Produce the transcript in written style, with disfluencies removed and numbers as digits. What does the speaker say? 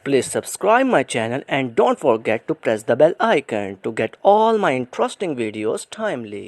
Please subscribe my channel and don't forget to press the bell icon to get all my interesting videos timely.